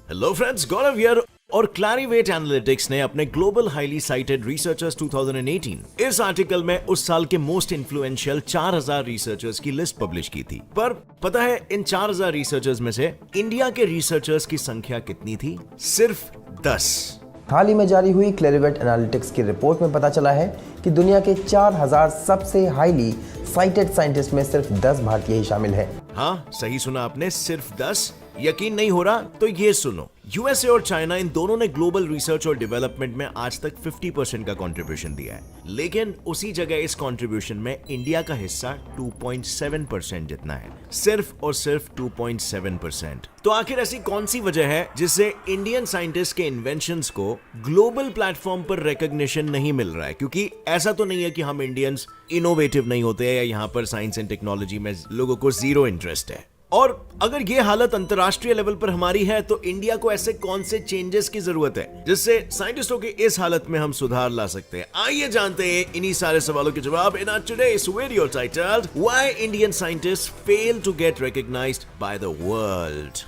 Hello friends, Gaurav here. और क्लैरिवेट analytics ने अपने ग्लोबल हाईली साइटेड रिसर्चर्स 2018 इस आर्टिकल में उस साल के मोस्ट इन्फ्लुएंशियल 4000 रिसर्चर्स की लिस्ट पब्लिश की थी। पर पता है इन 4000 रिसर्चर्स में से इंडिया के रिसर्चर्स की संख्या कितनी थी? सिर्फ 10। हाल ही में जारी हुई क्लैरिवेट एनालिटिक्स की रिपोर्ट में पता चला है कि दुनिया के 4000 सबसे हाईली साइटेड साइंटिस्ट में सिर्फ 10 भारतीय ही शामिल हैं। हाँ, सही सुना आपने, सिर्फ 10। यकीन नहीं हो रहा तो ये सुनो, यूएसए और चाइना इन दोनों ने ग्लोबल रिसर्च और डेवलपमेंट में आज तक 50% का कंट्रीब्यूशन दिया है, लेकिन उसी जगह इस कंट्रीब्यूशन में इंडिया का हिस्सा 2.7% जितना है। सिर्फ और सिर्फ 2.7%। तो आखिर ऐसी कौन सी वजह है जिससे इंडियन साइंटिस्ट के इन्वेंशंस को ग्लोबल प्लेटफॉर्म पर रिकॉग्निशन नहीं मिल रहा है? क्योंकि ऐसा तो नहीं है कि हम इंडियंस इनोवेटिव नहीं होते हैं या यहाँ पर साइंस एंड टेक्नोलॉजी में लोगों को जीरो इंटरेस्ट है। और अगर ये हालत अंतर्राष्ट्रीय लेवल पर हमारी है तो इंडिया को ऐसे कौन से चेंजेस की जरूरत है जिससे साइंटिस्टों की इस हालत में हम सुधार ला सकते हैं? आइए जानते हैं इन्हीं सारे सवालों के जवाब in our today's video titled why Indian scientists fail to get recognised by the world.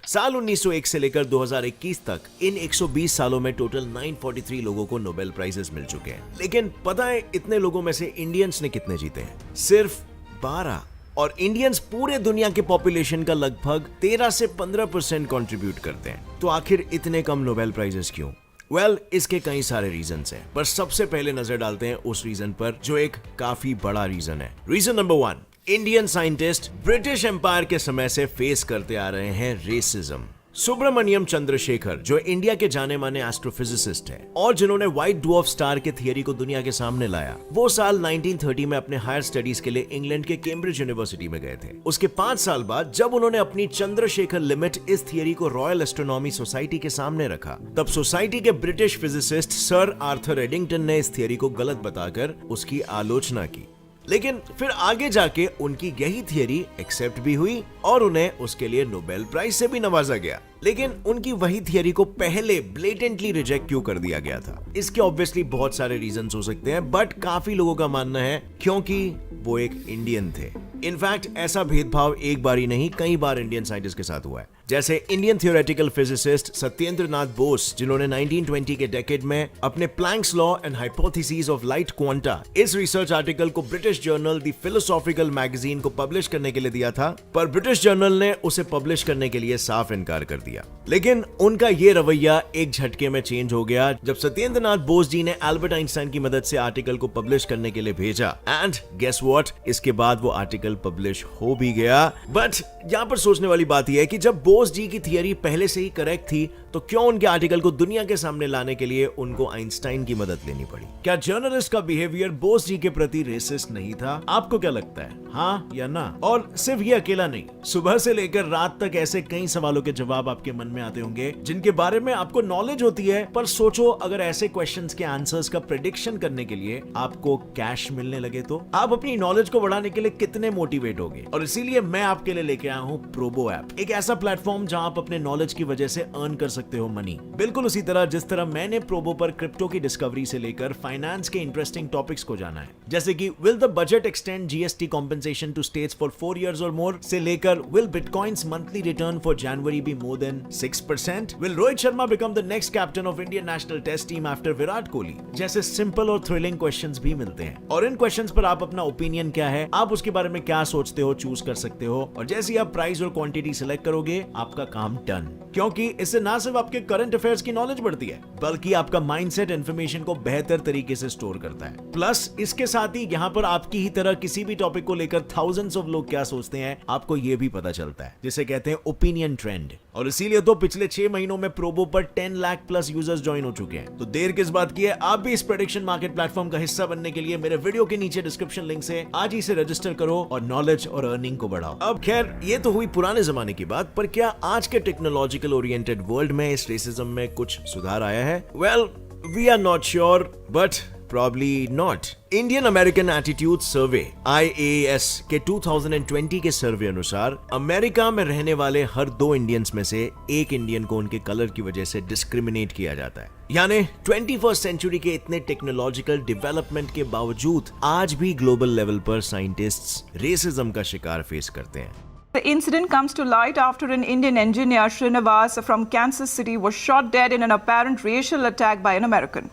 साल 1901 से लेकर 2021 तक इन 120 सालों में टोटल 943 लोगों को नोबेल प्राइजेस मिल चुके हैं, लेकिन पता है इतने लोगों में से इंडियंस ने कितने जीते हैं? सिर्फ 12। और इंडियंस पूरे दुनिया के पॉपुलेशन का लगभग 13 से 15% कंट्रीब्यूट करते हैं। तो आखिर इतने कम नोबेल प्राइजेस क्यों? वेल, इसके कई सारे रीजंस हैं, पर सबसे पहले नजर डालते हैं उस रीजन पर जो एक काफी बड़ा रीजन है। Reason number 1, Indian scientist British empire के समय से फेस करते आ रहे हैं रेसिज्म। सुब्रमण्यम चंद्रशेखर, जो इंडिया के जाने माने एस्ट्रोफिजिसिस्ट हैं और जिन्होंने व्हाइट ड्वार्फ स्टार के थियरी को दुनिया के सामने लाया, वो साल 1930 में अपने हायर स्टडीज के लिए इंग्लैंड के कैम्ब्रिज यूनिवर्सिटी में गए थे। उसके 5 साल बाद जब उन्होंने अपनी चंद्रशेखर लिमिट इस थियरी को रॉयल एस्ट्रोनॉमी सोसाइटी के सामने रखा, तब सोसाइटी के British physicist sir Arthur Eddington ने इस थियरी को गलत बताकर उसकी आलोचना की। लेकिन फिर आगे जाके उनकी यही थियरी एक्सेप्ट भी हुई और उन्हें उसके लिए नोबेल प्राइज से भी नवाजा गया। लेकिन उनकी वही थियरी को पहले ब्लेटेंटली रिजेक्ट क्यों कर दिया गया था? इसके ऑब्वियसली बहुत सारे रीजंस हो सकते हैं, बट काफी लोगों का मानना है क्योंकि वो एक इंडियन थे। इनफैक्ट ऐसा भेदभाव एक बार ही नहीं, कई बार इंडियन साइंटिस्ट के साथ हुआ है। जैसे Indian theoretical physicist Satyendra Nath Bose, जिन्होंने 1920 के डेकेड में अपने planks law and hypothesis of light quanta इस रिसर्च आर्टिकल को British journal the philosophical magazine को पब्लिश करने के लिए दिया था, पर ब्रिटिश जर्नल ने उसे पब्लिश करने के लिए साफ इनकार कर दिया। लेकिन उनका ये रवैया एक झटके में चेंज हो गया जब सत्येंद्र नाथ बोस जी ने एल्बर्ट आइंस्टाइन की मदद से आर्टिकल को पब्लिश करने के लिए भेजा। एंड गेस व्हाट, इसके बाद वो आर्टिकल पब्लिश हो भी गया। बट यहाँ पर सोचने वाली बात यह है कि जब बोस जी की थियरी पहले से ही करेक्ट थी, तो क्यों उनके आर्टिकल को दुनिया के सामने लाने के लिए उनको आइंस्टाइन की मदद लेनी पड़ी? क्या जर्नलिस्ट का बिहेवियर बोस जी के प्रति रेसिस्ट नहीं था? आपको क्या लगता है, हाँ या ना? और सिर्फ ये अकेला नहीं, सुबह से लेकर रात तक ऐसे कई सवालों के जवाब आपके मन में आते होंगे जिनके बारे में आपको नॉलेज होती है, पर सोचो अगर ऐसे क्वेश्चंस के आंसर्स का प्रेडिक्शन करने के लिए आपको कैश मिलने लगे तो आप अपनी नॉलेज को बढ़ाने के लिए कितने मोटिवेट होगे? और इसीलिए मैं आपके लिए लेके आया हूं प्रोबो ऐप, एक ऐसा प्लेटफॉर्म जहां आप अपने नॉलेज की वजह से अर्न कर सकते हो मनी। बिल्कुल उसी तरह जिस तरह मैंने प्रोबो पर क्रिप्टो की डिस्कवरी से लेकर फाइनेंस के इंटरेस्टिंग टॉपिक्स को जाना है, जैसे कि will the budget extend GST compensation to states for 4 years और मोर से लेकर will bitcoins monthly return for January be more than 6%, will Rohit Sharma become the next captain of Indian national test team after Virat Kohli, जैसे simple और thrilling questions भी मिलते हैं। और इन questions पर आप अपना ओपिनियन क्या है, आप उसके बारे में क्या सोचते हो, चूज कर सकते हो। और जैसे ही आप प्राइस और क्वांटिटी सिलेक्ट करोगे, आपका काम डन। क्योंकि इससे ना सिर्फ आपके करंट अफेयर्स की नॉलेज बढ़ती है, बल्कि आपका माइंडसेट इंफॉर्मेशन को बेहतर तरीके से स्टोर करता है। प्लस इसके साथ ही यहाँ पर आपकी ही तरह किसी भी टॉपिक को लेकर थाउजेंड्स ऑफ लोग क्या सोचते हैं, आपको ये भी पता चलता है, जिसे कहते हैं ओपिनियन ट्रेंड। और इसीलिए तो पिछले 6 महीनों में प्रोबो पर 10 लाख प्लस यूजर्स ज्वाइन हो चुके हैं। तो देर किस बात की है, आप भी इस प्रेडिक्शन मार्केट प्लेटफॉर्म का हिस्सा बनने के लिए मेरे वीडियो के नीचे डिस्क्रिप्शन लिंक से आज ही से रजिस्टर करो और नॉलेज और अर्निंग को बढ़ाओ। अब खैर, ये तो हुई पुराने जमाने की बात, पर क्या आज के टेक्नोलॉजिकल ओरिएंटेड वर्ल्ड में इस रेसिज्म में कुछ सुधार आया है? Well, we are not sure, but Probably not. Indian American attitude survey IAS के 2020 के सर्वे अनुसार अमेरिका में रहने वाले हर 2 इंडियंस में से एक इंडियन को उनके कलर की वजह से डिस्क्रिमिनेट किया जाता है। यानी 21st सेंचुरी के इतने टेक्नोलॉजिकल डेवलपमेंट के बावजूद आज भी ग्लोबल लेवल पर साइंटिस्ट्स रेसिज्म का शिकार फेस करते हैं। The incident comes to light after an Indian engineer, Srinivas, from Kansas City, was shot dead in an apparent racial attack by an American.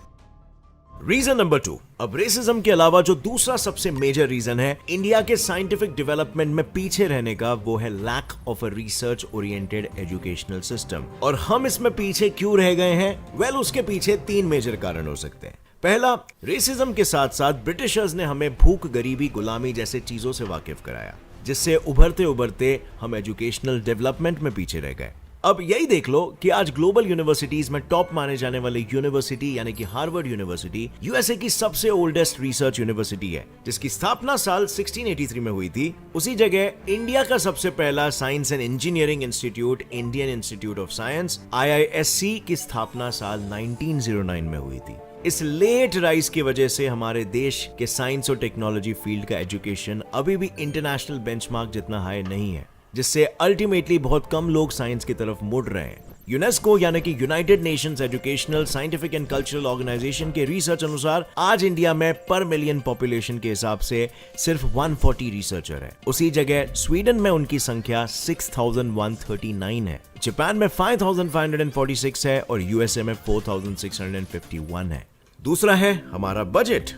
Reason number 2। अब racism के अलावा जो दूसरा सबसे मेजर रीजन है इंडिया के साइंटिफिक डेवलपमेंट में पीछे रहने का, वो है lack of a research oriented educational system. और हम इसमें पीछे क्यों रह गए हैं? वेल, उसके पीछे 3 मेजर कारण हो सकते हैं। पहला, रेसिज्म के साथ साथ ब्रिटिशर्स ने हमें भूख, गरीबी, गुलामी जैसे चीजों से वाकिफ कराया, जिससे उभरते उभरते हम एजुकेशनल डेवलपमेंट में पीछे रह गए। अब यही देख लो कि आज ग्लोबल यूनिवर्सिटीज में टॉप माने जाने वाली यूनिवर्सिटी यानी कि हार्वर्ड यूनिवर्सिटी यूएसए की सबसे ओल्डेस्ट रिसर्च यूनिवर्सिटी है, जिसकी स्थापना साल 1683 में हुई थी। उसी जगह इंडिया का सबसे पहला science and engineering institute, Indian institute of science IISc की स्थापना साल 1909 में हुई थी। इस लेट राइज की वजह से हमारे देश के साइंस और टेक्नोलॉजी फील्ड का एजुकेशन अभी भी इंटरनेशनल बेंचमार्क जितना हाई नहीं है, जिससे अल्टीमेटली बहुत कम लोग साइंस की तरफ मुड़ रहे हैं। यूनेस्को यानी कि United Nations educational, scientific and cultural organisation के रिसर्च अनुसार आज इंडिया में पर मिलियन पॉपुलेशन के हिसाब से सिर्फ 140 रिसर्चर है। उसी जगह स्वीडन में उनकी संख्या 6139 है, जापान में 5546 है और यूएसए में 4651 है। दूसरा है हमारा बजट।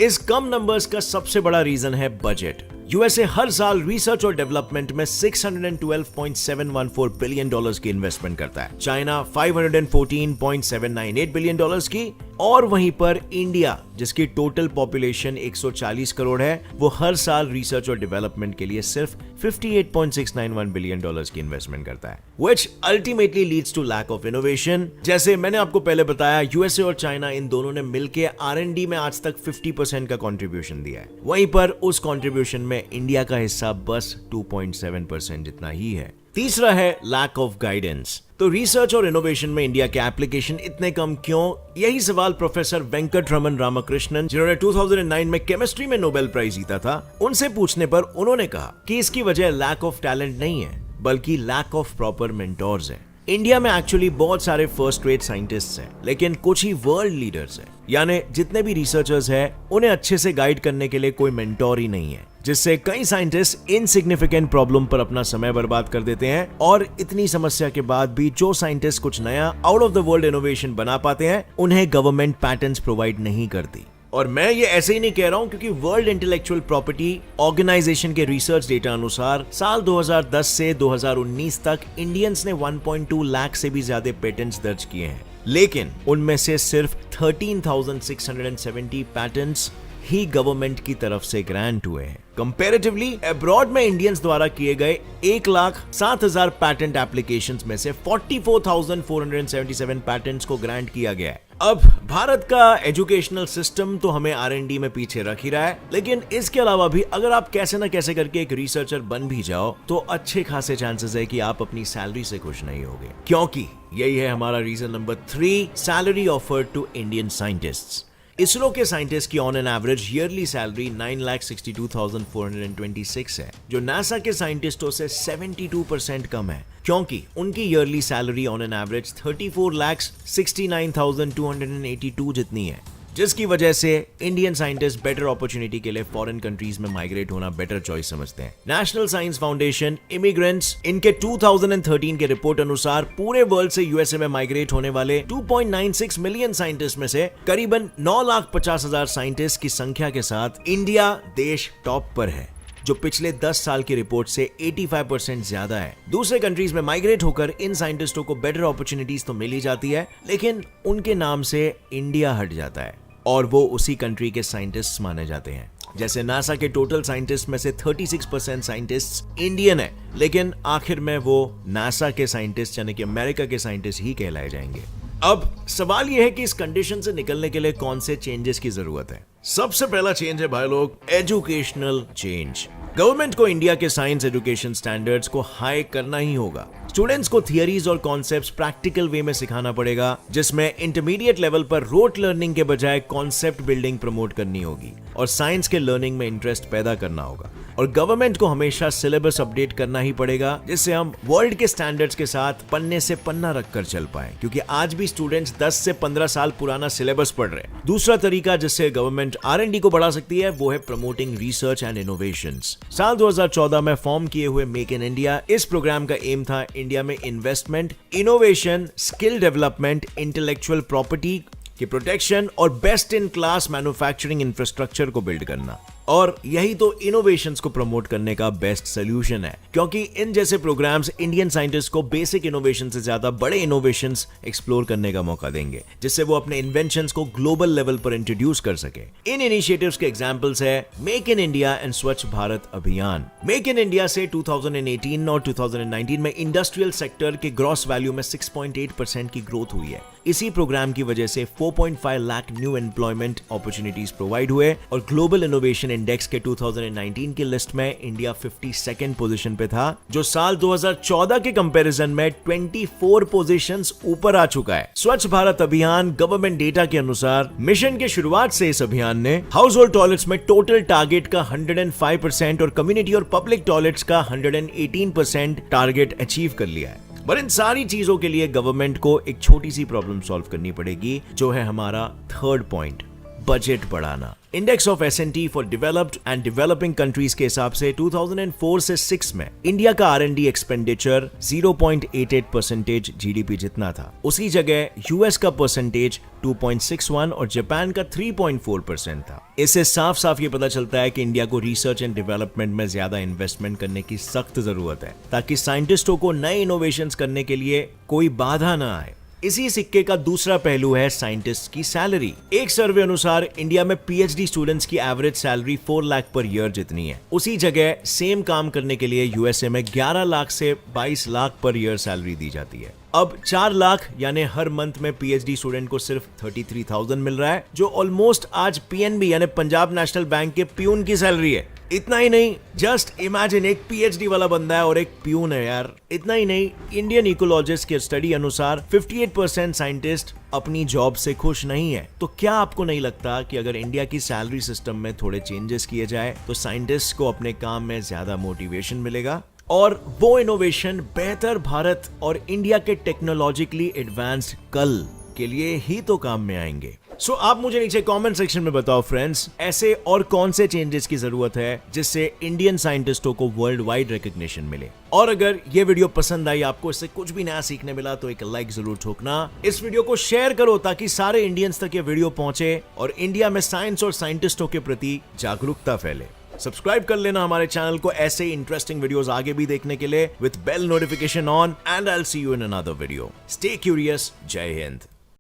इस कम नंबर्स का सबसे बड़ा रीजन है बजट। यूएसए हर साल रिसर्च और डेवलपमेंट में $612.714 बिलियन की इन्वेस्टमेंट करता है, चाइना $514.798 बिलियन की, और वहीं पर इंडिया, जिसकी टोटल पॉपुलेशन 140 करोड़ है, वो हर साल रिसर्च और डेवलपमेंट के लिए सिर्फ $58.691 बिलियन की इन्वेस्टमेंट करता है, which ultimately leads to lack of innovation। जैसे मैंने आपको पहले बताया, यूएसए और चाइना इन दोनों ने मिलकर R&D में आज तक 50% का कंट्रीब्यूशन दिया है, वहीं पर उस कंट्रीब्यूशन में इंडिया का हिस्सा बस 2.7% जितना ही है। तीसरा है लैक ऑफ गाइडेंस। तो रिसर्च और इनोवेशन में इंडिया के एप्लीकेशन इतने कम क्यों? यही सवाल प्रोफेसर वेंकटरमन रामकृष्णन, जिन्होंने 2009 में केमिस्ट्री में नोबेल प्राइज जीता था, उनसे पूछने पर उन्होंने कहा कि इसकी वजह लैक ऑफ टैलेंट नहीं है, बल्कि लैक ऑफ प्रॉपर मेंटोर्स है। इंडिया में एक्चुअली बहुत सारे फर्स्ट रेट साइंटिस्ट्स हैं, लेकिन कुछ ही वर्ल्ड लीडर्स हैं, यानी जितने भी रिसर्चर्स हैं उन्हें अच्छे से गाइड करने के लिए कोई मेंटोर ही नहीं है, जिससे कई साइंटिस्ट इनसिग्निफिकेंट प्रॉब्लम पर अपना समय बर्बाद कर देते हैं। और इतनी समस्या के बाद भी जो साइंटिस्ट कुछ नया out of the world innovation बना पाते हैं, उन्हें गवर्नमेंट पैटेंट्स प्रोवाइड नहीं करती। और मैं ये ऐसे ही नहीं कह रहा हूं, क्योंकि वर्ल्ड इंटेलेक्चुअल प्रॉपर्टी ऑर्गेनाइजेशन के रिसर्च डेटा अनुसार साल 2010 से 2019 तक इंडियंस ने 1.2 लाख से भी ज्यादा पेटेंट्स दर्ज किए हैं, लेकिन उनमें से सिर्फ 13,670 पैटेंट्स ही गवर्नमेंट की तरफ से ग्रांट हुए हैं। कंपैरेटिवली अब्रॉड में इंडियंस द्वारा किए गए 1,07,000 पैटेंट एप्लीकेशंस में से 44,477 पैटेंट्स को ग्रांट किया गया है। अब भारत का एजुकेशनल सिस्टम तो हमें R&D में पीछे रख ही रहा है, लेकिन इसके अलावा भी अगर आप कैसे ना कैसे करके एक रिसर्चर बन भी जाओ, तो अच्छे खासे चांसेस है कि आप अपनी सैलरी से खुश नहीं होगे, क्योंकि यही है हमारा reason number 3, salary offered to Indian scientists. ISRO के साइंटिस्ट की on an average yearly salary 9,62,426 है, जो नासा के साइंटिस्टों से 72% कम है, क्योंकि उनकी yearly salary on an average 34,69,282 जितनी है, जिसकी वजह से इंडियन साइंटिस्ट बेटर अपॉर्चुनिटी के लिए फॉरेन कंट्रीज में माइग्रेट होना बेटर चॉइस समझते हैं। नेशनल साइंस फाउंडेशन इमिग्रेंट्स, इनके 2013 के रिपोर्ट अनुसार पूरे वर्ल्ड से यूएसए में माइग्रेट होने वाले 2.96 मिलियन साइंटिस्ट में से करीबन 9,50,000 साइंटिस्ट की संख्या के साथ इंडिया देश टॉप पर है, जो पिछले 10 साल की रिपोर्ट से 85% ज्यादा है। दूसरे कंट्रीज में माइग्रेट होकर इन साइंटिस्टों को बेटर अपॉर्चुनिटीज तो मिल ही जाती है, लेकिन उनके नाम से इंडिया हट जाता है और वो उसी कंट्री के साइंटिस्ट माने जाते हैं। जैसे नासा के टोटल साइंटिस्ट में से 36% साइंटिस्ट इंडियन है, लेकिन आखिर में वो नासा के साइंटिस्ट यानी कि अमेरिका के साइंटिस्ट ही कहलाए जाएंगे। अब सवाल यह है कि इस कंडीशन से निकलने के लिए कौन से चेंजेस की जरूरत है? सबसे पहला चेंज है भाई लोग, एजुकेशनल चेंज। गवर्नमेंट को इंडिया के साइंस एजुकेशन स्टैंडर्ड्स को हाई करना ही होगा। स्टूडेंट्स को थियरीज और कॉन्सेप्ट्स प्रैक्टिकल वे में सिखाना पड़ेगा, जिसमें इंटरमीडिएट लेवल पर रोट लर्निंग के बजाय कॉन्सेप्ट बिल्डिंग प्रमोट करनी होगी और साइंस के लर्निंग में इंटरेस्ट पैदा करना होगा। और गवर्नमेंट को हमेशा सिलेबस अपडेट करना ही पड़ेगा, जिससे हम वर्ल्ड के स्टैंडर्ड्स के साथ पन्ने से पन्ना रखकर चल पाए, क्योंकि आज भी स्टूडेंट्स 10 से 15 साल पुराना सिलेबस पढ़ रहे हैं। दूसरा तरीका जिससे गवर्नमेंट R&D को बढ़ा सकती है वो है प्रमोटिंग रिसर्च एंड इनोवेशंस। साल 2014 में फॉर्म किए हुए मेक इन इंडिया इस प्रोग्राम का एम था इंडिया में investment, innovation, skill development, intellectual property के प्रोटेक्शन और best in class manufacturing infrastructure को बिल्ड करना। और यही तो इनोवेशंस को प्रमोट करने का बेस्ट सोल्यूशन है, क्योंकि इन जैसे प्रोग्राम्स इंडियन साइंटिस्ट को बेसिक इनोवेशन से ज्यादा बड़े इनोवेशंस एक्सप्लोर करने का मौका देंगे, जिससे वो अपने इन्वेंशंस को ग्लोबल लेवल पर इंट्रोड्यूस कर सके। इन इनिशिएटिव्स के एग्जांपल्स है मेक इन इंडिया एंड स्वच्छ भारत अभियान। मेक इन इंडिया से 2018 और 2019 में इंडस्ट्रियल सेक्टर के ग्रॉस वैल्यू में 6.8% की ग्रोथ हुई है। इसी प्रोग्राम की वजह से 4.5 lakh new employment opportunities provide हुए और ग्लोबल इनोवेशन इंडेक्स के 2019 की लिस्ट में इंडिया 52nd पोजीशन पे था, जो साल 2014 के कंपैरिजन में 24 पोजीशंस ऊपर आ चुका है। स्वच्छ भारत अभियान गवर्नमेंट डेटा के अनुसार मिशन के शुरुआत से इस अभियान ने हाउस होल्ड टॉयलेट्स में टोटल टारगेट का 105% और कम्युनिटी और पब्लिक टॉयलेट्स का 118% टारगेट अचीव कर लिया है। पर इन सारी चीजों के लिए गवर्नमेंट को एक छोटी सी प्रॉब्लम सॉल्व करनी पड़ेगी, जो है हमारा थर्ड पॉइंट, बजट बढ़ाना। Index of S&T for developed and developing countries के हिसाब से 2004 से 6 में इंडिया का R&D एक्सपेंडिचर 0.88% GDP जितना था। उसी जगह यूएस का परसेंटेज 2.61 और जापान का 3.4% था। इससे साफ साफ ये पता चलता है कि इंडिया को रिसर्च एंड डेवलपमेंट में ज्यादा इन्वेस्टमेंट करने की सख्त जरूरत है, ताकि साइंटिस्टों को नए इनोवेशंस करने के लिए कोई बाधा ना आए। इसी सिक्के का दूसरा पहलू है साइंटिस्ट की सैलरी। एक सर्वे अनुसार इंडिया में PhD स्टूडेंट्स की average salary 4 lakh per year जितनी है। उसी जगह सेम काम करने के लिए USA में 11 लाख से 22 लाख पर ईयर सैलरी दी जाती है। अब 4 लाख यानी हर मंथ में PhD स्टूडेंट को सिर्फ 33,000 मिल रहा है, जो ऑलमोस्ट आज PNB यानी पंजाब नेशनल बैंक के प्यून की सैलरी है। इतना ही नहीं, जस्ट इमेजिन एक PhD वाला बंदा है और एक प्यून है यार। इतना ही नहीं, इंडियन इकोलॉजिस्ट के स्टडी अनुसार 58% साइंटिस्ट अपनी जॉब से खुश नहीं है। तो क्या आपको नहीं लगता कि अगर इंडिया की सैलरी सिस्टम में थोड़े चेंजेस किए जाए तो साइंटिस्ट को अपने काम में ज्यादा मोटिवेशन मिलेगा और वो इनोवेशन बेहतर भारत और इंडिया के टेक्नोलॉजिकली एडवांस्ड कल के लिए ही तो काम में आएंगे। सो आप मुझे नीचे कमेंट सेक्शन में बताओ फ्रेंड्स, ऐसे और कौन से चेंजेस की जरूरत है जिससे इंडियन साइंटिस्टों को वर्ल्ड वाइड रिकॉग्निशन मिले। और अगर ये वीडियो पसंद आई, आपको इससे कुछ भी नया सीखने मिला, तो एक लाइक जरूर ठोकना। इस वीडियो को शेयर करो ताकि सारे इंडियंस तक ये वीडियो पहुंचे और इंडिया में साइंस और साइंटिस्टों के प्रति जागरूकता फैले। सब्सक्राइब कर लेना हमारे चैनल को ऐसे इंटरेस्टिंग वीडियोस आगे भी देखने के लिए with bell notification on, and I will see you in another video. Stay curious. जय हिंद।